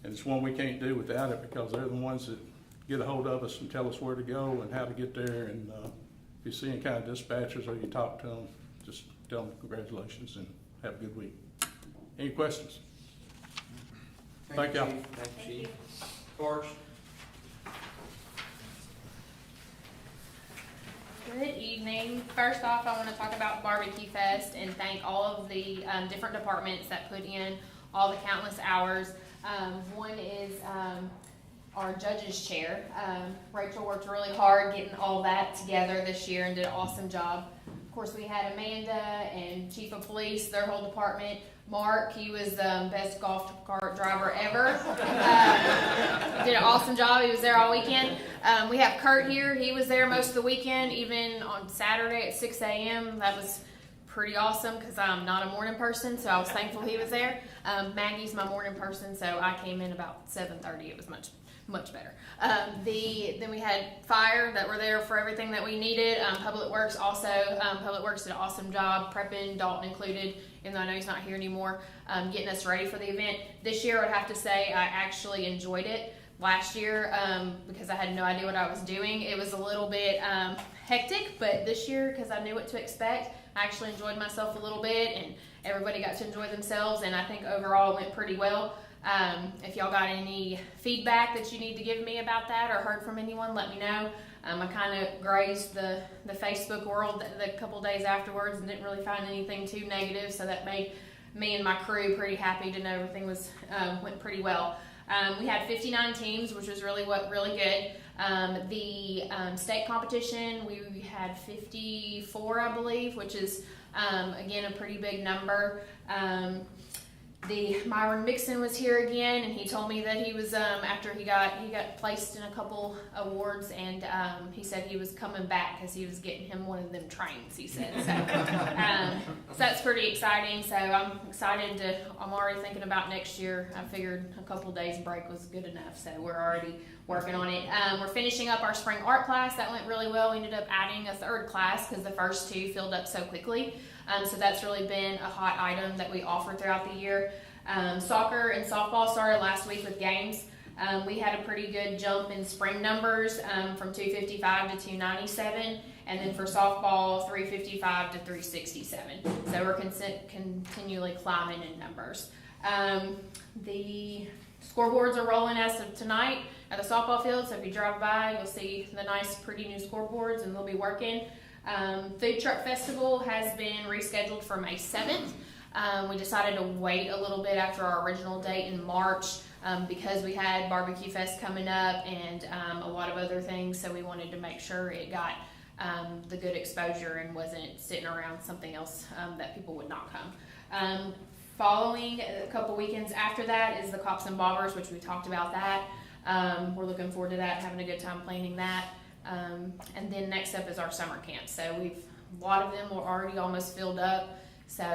and it's one we can't do without it because they're the ones that get a hold of us and tell us where to go and how to get there. And if you see any kind of dispatchers or you talk to them, just tell them congratulations and have a good week. Any questions? Thank you. Thank you, Chief. Parks. Good evening. First off, I want to talk about Barbecue Fest and thank all of the different departments that put in all the countless hours. One is our judge's chair. Rachel worked really hard getting all that together this year and did an awesome job. Of course, we had Amanda and Chief of Police, their whole department. Mark, he was the best golf cart driver ever. Did an awesome job. He was there all weekend. We have Kurt here. He was there most of the weekend, even on Saturday at 6 a.m. That was pretty awesome because I'm not a morning person, so I was thankful he was there. Maggie's my morning person, so I came in about 7:30. It was much better. Then we had fire that were there for everything that we needed. Public Works also. Public Works did an awesome job, prepping, Dalton included, even though I know he's not here anymore, getting us ready for the event. This year, I'd have to say I actually enjoyed it. Last year, because I had no idea what I was doing, it was a little bit hectic, but this year, because I knew what to expect, I actually enjoyed myself a little bit, and everybody got to enjoy themselves, and I think overall it went pretty well. If y'all got any feedback that you need to give me about that or heard from anyone, let me know. I kind of grazed the Facebook world the couple days afterwards and didn't really find anything too negative, so that made me and my crew pretty happy to know everything went pretty well. We had 59 teams, which was really good. The state competition, we had 54, I believe, which is again a pretty big number. The Myron Mixon was here again, and he told me that he was after he got placed in a couple awards, and he said he was coming back because he was getting him one of them trains. He said so. So that's pretty exciting. So I'm excited to. I'm already thinking about next year. I figured a couple days break was good enough, so we're already working on it. We're finishing up our spring art class. That went really well. We ended up adding a third class because the first two filled up so quickly. So that's really been a hot item that we offer throughout the year. Soccer and softball started last week with games. We had a pretty good jump in spring numbers from 255 to 297, and then for softball 355 to 367. So we're continually climbing in numbers. The scoreboards are rolling as of tonight at the softball field, so if you drive by, you'll see the nice, pretty new scoreboards, and they'll be working. Food Truck Festival has been rescheduled for May 7th. We decided to wait a little bit after our original date in March because we had Barbecue Fest coming up and a lot of other things, so we wanted to make sure it got the good exposure and wasn't sitting around something else that people would not come. Following a couple weekends after that is the Cops and Bobbers, which we talked about that. We're looking forward to that, having a good time planning that. And then next up is our summer camp. So a lot of them were already almost filled up. So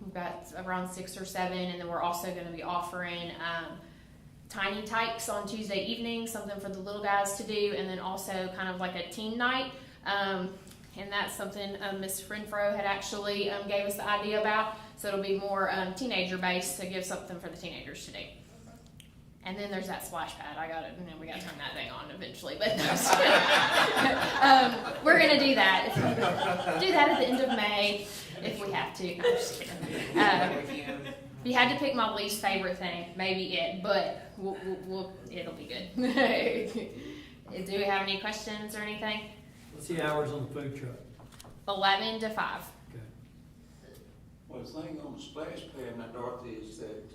we've got around 6 or 7, and then we're also going to be offering tiny tykes on Tuesday evening, something for the little guys to do, and then also kind of like a teen night. And that's something Miss Renfro had actually gave us the idea about. So it'll be more teenager based to give something for the teenagers to do. And then there's that splash pad. We got to turn that thing on eventually, but we're gonna do that. Do that at the end of May if we have to. I'm just kidding. If you had to pick my least favorite thing, maybe it, but it'll be good. Do we have any questions or anything? What's the hours on the food truck? 11 to 5. Well, the thing on the splash pad now, Dorothy, is that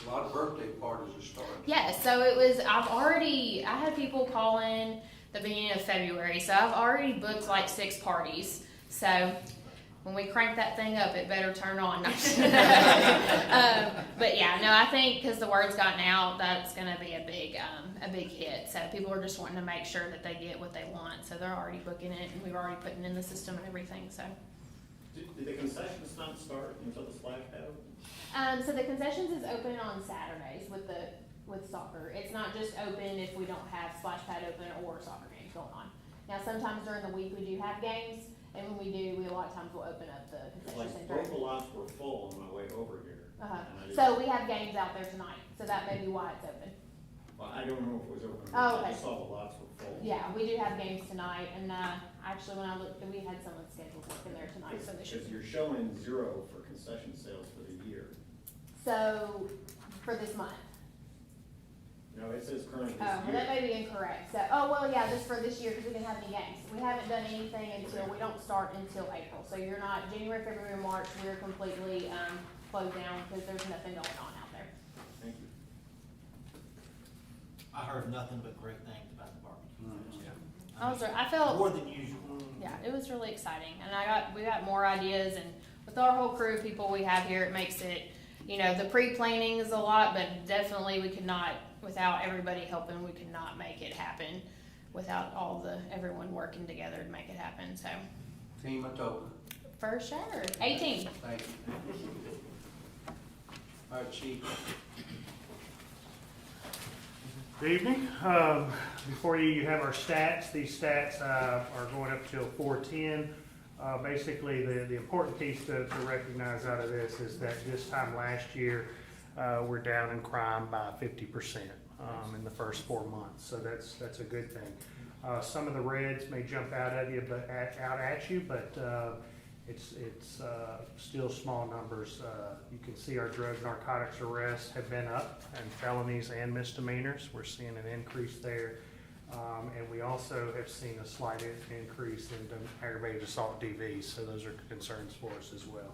a lot of birthday parties are starting. Yeah, so I had people call in the beginning of February, so I've already booked like 6 parties. So when we crank that thing up, it better turn on. But yeah, no, I think because the word's gotten out, that's going to be a big hit. So people are just wanting to make sure that they get what they want. So they're already booking it, and we've already put it in the system and everything. So. Did the concessions not start until the splash pad opened? So the concessions is open on Saturdays with soccer. It's not just open if we don't have splash pad open or soccer games going on. Now sometimes during the week we do have games, and when we do, a lot of times we'll open up the concession center. Both the lots were full on my way over here. So we have games out there tonight, so that may be why it's open. Well, I don't know if it was open. Oh, okay. I just saw the lots were full. Yeah, we do have games tonight, and actually when I looked, we had someone scheduled working there tonight, so they should. Because you're showing 0 for concession sales for the year. So for this month. No, it says current this Oh, well, year. that may be incorrect. So, just for this year, because we didn't have any games. We haven't done anything we don't start until April. So you're not, January, February, March, we're completely closed down because there's nothing going on out there. Thank you. I heard nothing but great things about the barbecue. I felt More than usual. Yeah, it was really exciting, and we got more ideas, and with our whole crew of people we have here, it makes it, the pre-planning is a lot, but definitely we could not, without everybody helping, we could not make it happen without everyone working together to make it happen. So, Team Atoka. for sure, 18. Thank you. All right, Chief. Good evening. Before you have our stats. These stats are going up till 410. Basically, the important piece to recognize out of this is that this time last year, we're down in crime by 50% in the first 4 months. So that's a good thing. Some of the reds may jump out at you, but it's still small numbers. You can see our drug narcotics arrests have been up, and felonies and misdemeanors. We're seeing an increase there. And we also have seen a slight increase in aggravated assault DVs, so those are concerns for us as well.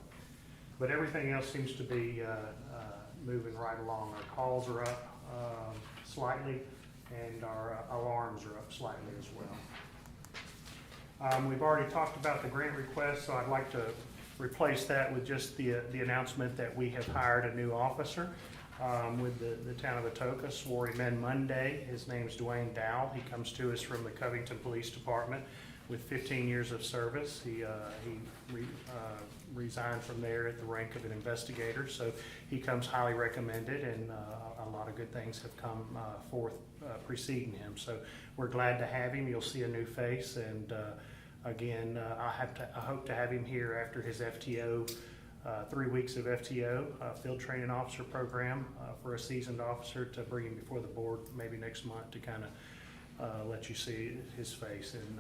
But everything else seems to be moving right along. Our calls are up slightly, and our alarms are up slightly as well. We've already talked about the grant request, so I'd like to replace that with just the announcement that we have hired a new officer with the town of Atoka. Swore him in Monday. His name's Dwayne Dowell. He comes to us from the Covington Police Department with 15 years of service. He resigned from there at the rank of an investigator, so he comes highly recommended, and a lot of good things have come forth preceding him. So we're glad to have him. You'll see a new face, and again, I hope to have him here after his FTO, 3 weeks of FTO, field training officer program for a seasoned officer, to bring him before the board maybe next month to kind of let you see his face and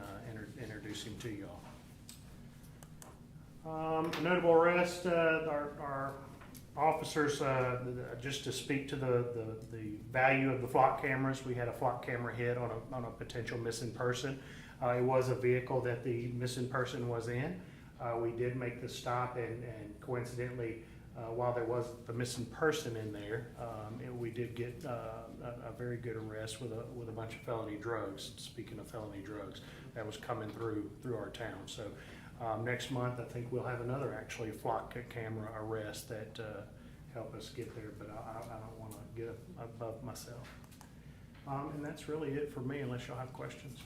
introduce him to y'all. A notable arrest, our officers, just to speak to the value of the flock cameras. We had a flock camera hit on a potential missing person. It was a vehicle that the missing person was in. We did make the stop, and coincidentally, while there was the missing person in there, we did get a very good arrest with a bunch of felony drugs. Speaking of felony drugs, that was coming through our town. So next month, I think we'll have another actually flock camera arrest that help us get there, but I don't want to get above myself. And that's really it for me, unless y'all have questions.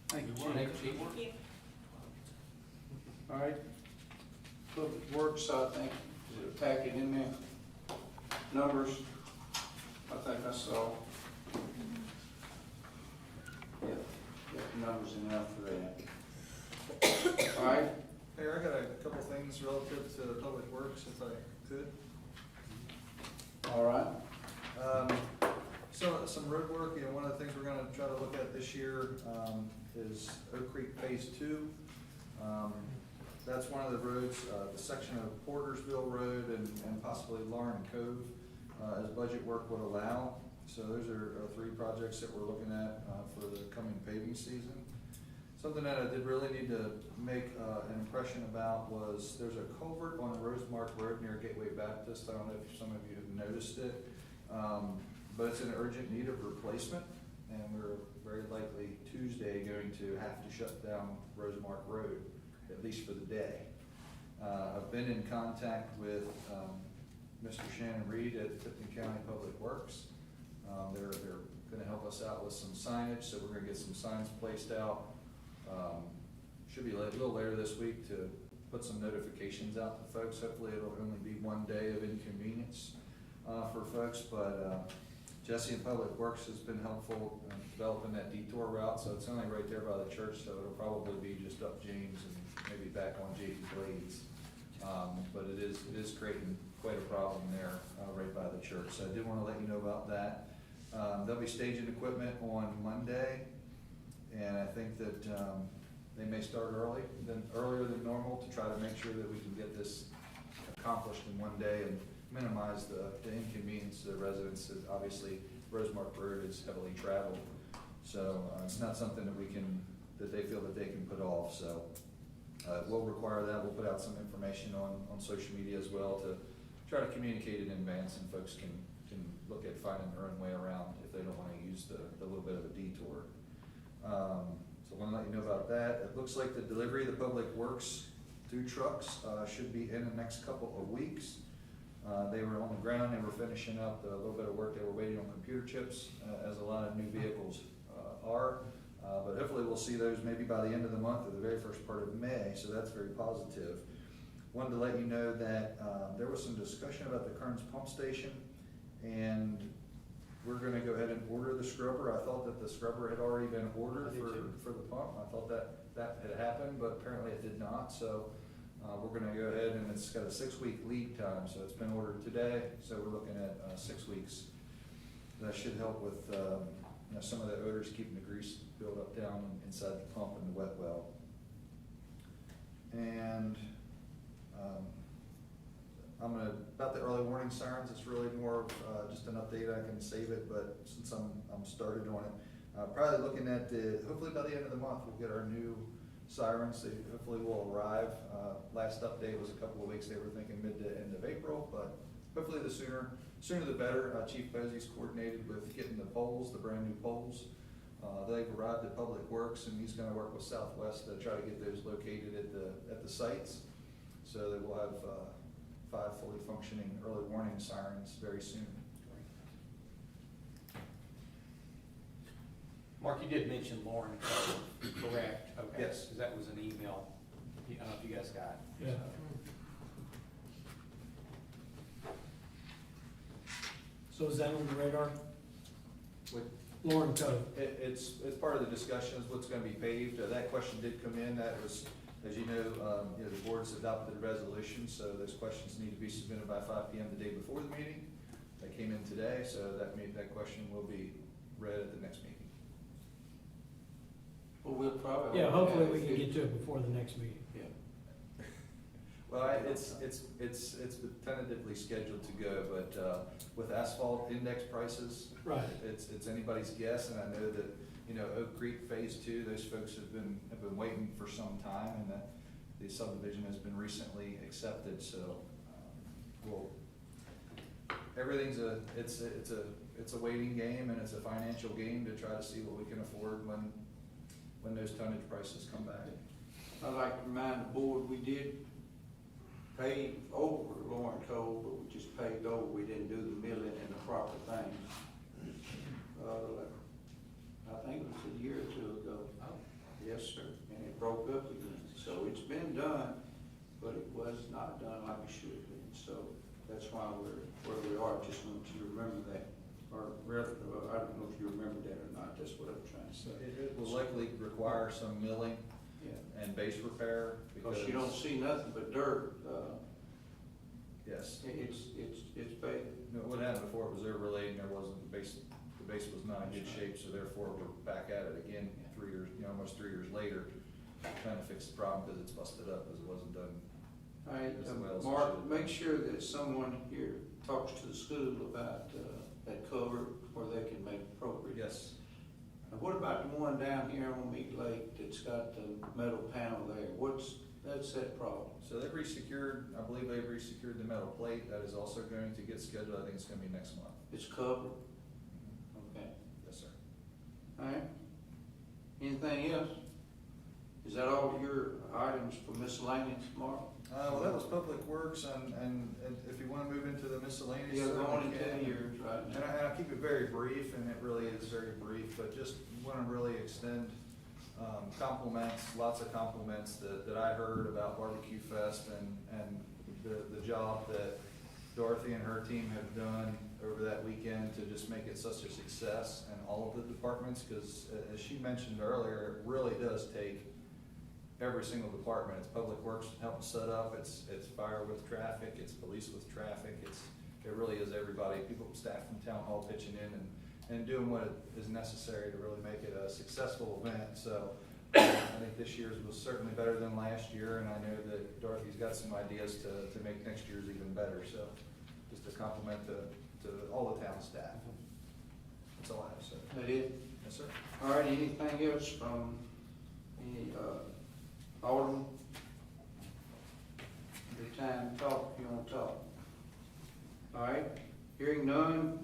Thank you, Chief. Thank you. All right. Public Works, I think, is it a packet in there? Numbers, I think I saw. Yeah, got the numbers in there for that. All right. Hey, I got a couple things relative to Public Works, if I could. All right. So some road work, one of the things we're gonna try to look at this year, is Oak Creek Phase 2. That's one of the roads, the section of Portersville Road and possibly Lauren Cove, as budget work would allow. So those are 3 projects that we're looking at for the coming paving season. Something that I did really need to make an impression about was there's a culvert on the Rosemark Road near Gateway Baptist. I don't know if some of you have noticed it, but it's in urgent need of replacement, and we're very likely Tuesday going to have to shut down Rosemark Road, at least for the day. I've been in contact with Mr. Shannon Reed at Tipton County Public Works. They're going to help us out with some signage, so we're going to get some signs placed out. Should be a little later this week to put some notifications out to folks. Hopefully it'll only be one day of inconvenience for folks, but Jesse in Public Works has been helpful in developing that detour route, so it's only right there by the church, so it'll probably be just up James and maybe back on JP Blades. But it is creating quite a problem there right by the church, so I did want to let you know about that. They'll be staging equipment on Monday, and I think that they may start earlier than normal to try to make sure that we can get this accomplished in one day and minimize the inconvenience to the residents. Obviously, Rosemark Road is heavily traveled, so it's not something that they feel that they can put off. So we'll require that. We'll put out some information on social media as well to try to communicate it in advance, and folks can look at finding their own way around if they don't want to use the little bit of a detour. So I want to let you know about that. It looks like the delivery of the Public Works 2 trucks should be in the next couple of weeks. They were on the ground, they were finishing up the little bit of work, they were waiting on computer chips, as a lot of new vehicles are. But hopefully we'll see those maybe by the end of the month or the very first part of May, so that's very positive. Wanted to let you know that there was some discussion about the Kearns pump station, and we're gonna go ahead and order the scrubber. I thought that the scrubber had already been ordered for the pump. I thought that had happened, but apparently it did not. So we're gonna go ahead, and it's got a 6-week lead time, so it's been ordered today. So we're looking at 6 weeks. That should help with some of the odors, keeping the grease build up down inside the pump and the wet well. And about the early warning sirens, it's really more of just an update. I can save it, but since I'm started on it, probably looking at hopefully by the end of the month we'll get our new sirens. They hopefully will arrive. Last update was a couple of weeks. They were thinking mid to end of April, but hopefully the sooner the better. Chief Posey's coordinated with getting the poles, the brand new poles. They've arrived at Public Works, and he's gonna work with Southwest to try to get those located at the sites, so that we'll have 5 fully functioning early warning sirens very soon. Mark, you did mention Lauren, correct? Okay. Yes. 'Cause that was an email, I don't know if you guys got. Yeah. So is that on the radar? With- Lauren Cove. It's part of the discussions, what's gonna be paved. That question did come in. That was, as you know, the board's adopted a resolution, so those questions need to be submitted by 5 PM the day before the meeting. They came in today, so that question will be read at the next meeting. Well, we'll probably. Yeah, hopefully we can get to it before the next meeting. Yeah. Well, it's tentatively scheduled to go, but with asphalt index prices, Right. it's anybody's guess, and I know that, Oak Creek Phase 2, those folks have been waiting for some time, and that the subdivision has been recently accepted, so, everything's it's a waiting game, and it's a financial game to try to see what we can afford when those tonnage prices come back. I'd like to remind the board, we did pave over Lauren Cove, but we just paved over, we didn't do the milling and the proper things. I think it was a year or two ago. Oh. Yes, sir, and it broke up again, so it's been done, but it was not done like it should have been, so that's why we're where we are. Just want you to remember that, or I don't know if you remember that or not, that's what I'm trying to say. It will likely require some milling Yeah. and base repair, Because you don't see nothing but dirt, yes. it's bad. What happened before it was overlaid, and the base was not in good shape, so therefore we're back at it again 3 years, almost 3 years later, trying to fix the problem because it's busted up, because it wasn't done. All right, as well as it Mark, should. make sure that someone here talks to the school about, that cover where they can make appropriate. Yes. Now, what about the one down here on Meat Lake that's got the metal panel there? That's that problem? So they've resecured, I believe they've resecured the metal plate. That is also going to get scheduled. I think it's going to be next month. It's covered? Okay. Yes, sir. All right. Anything else? Is that all your items for miscellaneous, Mark? Well, that was Public Works, and if you want to move into the miscellaneous. Yeah, certainly going into can. yours right And now. I'll keep it very brief, and it really is very brief, but just want to really extend compliments, lots of compliments that I heard about Barbecue Fest and the job that Dorothy and her team have done over that weekend to just make it such a success, and all of the departments, because as she mentioned earlier, it really does take every single department. It's Public Works helping set up, it's fire with traffic, it's police with traffic, it really is everybody, people, staff from town hall pitching in and doing what is necessary to really make it a successful event. So I think this year's was certainly better than last year, and I know that Dorothy's got some ideas to make next year's even better. So just a compliment to all the town staff. That's all I have to say. That it? Yes, sir. All right, anything else from any, Alderman? Your time to talk, if you want to talk. All right, hearing none,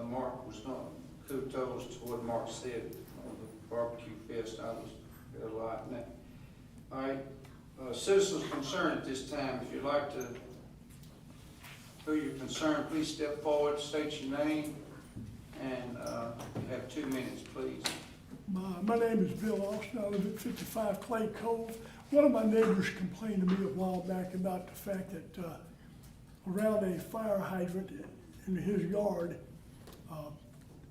Mark was going, kudos to what Mark said on the Barbecue Fest. I was there a lot in that. All right, citizens concerned at this time, if you'd like to, who you're concerned, please step forward, state your name, and you have 2 minutes, please. My name is Bill Austin. I live at 55 Clay Cove. One of my neighbors complained to me a while back about the fact that around a fire hydrant in his yard,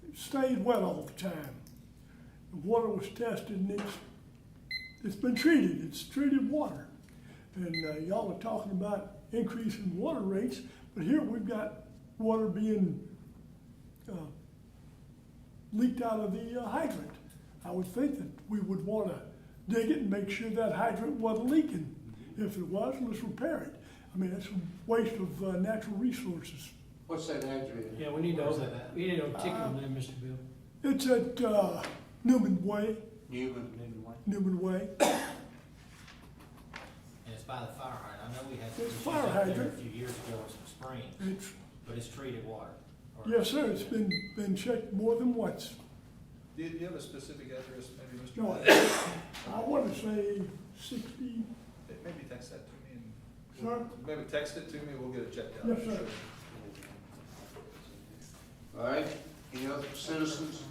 it stayed wet all the time. The water was tested, and it's been treated. It's treated water. And y'all are talking about increasing water rates, but here we've got water being leaked out of the hydrant. I would think that we would want to dig it and make sure that hydrant wasn't leaking. If it was, let's repair it. I mean, it's a waste of natural resources. What's that address? Yeah, we need to articulate that, Mr. Bill. It's at Newman Way. Newman. Newman Way. And it's by the fire hydrant. I know we had It's some issues fire up there a hydrant. few years ago with some springs, It's, but it's treated water. Or- yes, sir, it's been checked more than once. Do you have a specific address, maybe, Mr. No, Manager? I want to say 60, Maybe text that to me and. Sir? Maybe text it to me, we'll get it checked out. Yes, sir. Sure. All right, any other citizens?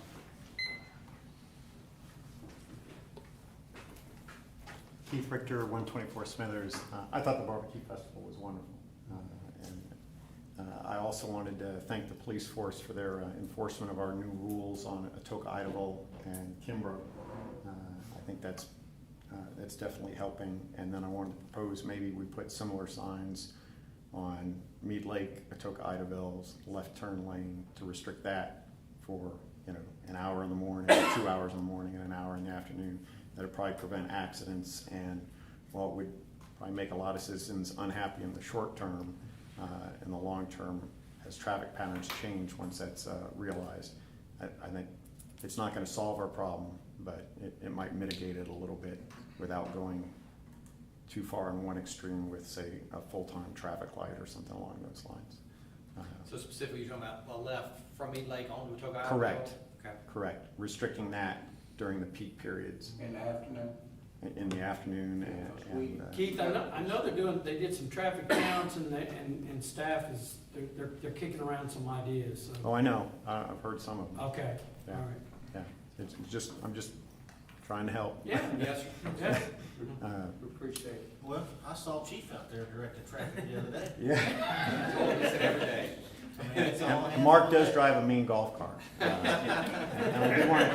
Keith Richter, 124 Smithers. I thought the barbecue festival was wonderful. I also wanted to thank the police force for their enforcement of our new rules on Atoka, Idaho, and Kimbrough. I think that's definitely helping. And then I wanted to propose maybe we put similar signs on Mead Lake, Atoka, Idaville's left turn lane to restrict that for, you know, an hour in the morning, 2 hours in the morning, and an hour in the afternoon. That'd probably prevent accidents, and while it would probably make a lot of citizens unhappy in the short term, in the long term, as traffic patterns change once that's realized, I think it's not going to solve our problem, but it might mitigate it a little bit without going too far in one extreme with, say, a full-time traffic light or something along those lines. So specifically, you're talking about left from Mead Lake onto Atoka Island? Correct. Okay. Correct. Restricting that during the peak periods In the afternoon? in the afternoon and Keith, I know they did some traffic counts and staff is, they're kicking around some ideas, so. oh, I know. I've heard some of them. Okay, Yeah. all right. Yeah. It's just, I'm just trying to help. Yeah, Yes, sir. yeah. We appreciate it. Well, I saw Chief out there directing traffic the other day. Yeah. Every day. I mean, it's all And hands Mark on does deck. drive a mean golf cart. And I do want to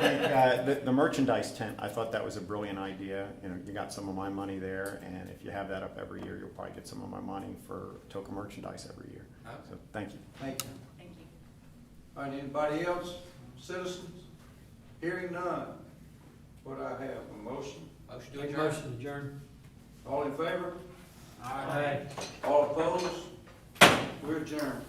thank the merchandise tent. I thought that was a brilliant idea. You know, you got some of my money there, and if you have that up every year, you'll probably get some of my money for Atoka merchandise every year. So thank you. Thank you. Thank you. All right, anybody else? Citizens? Hearing none. What I have, a motion? Motion to Make a adjourn. motion to adjourn. All in favor? Aye. All opposed? We're adjourned.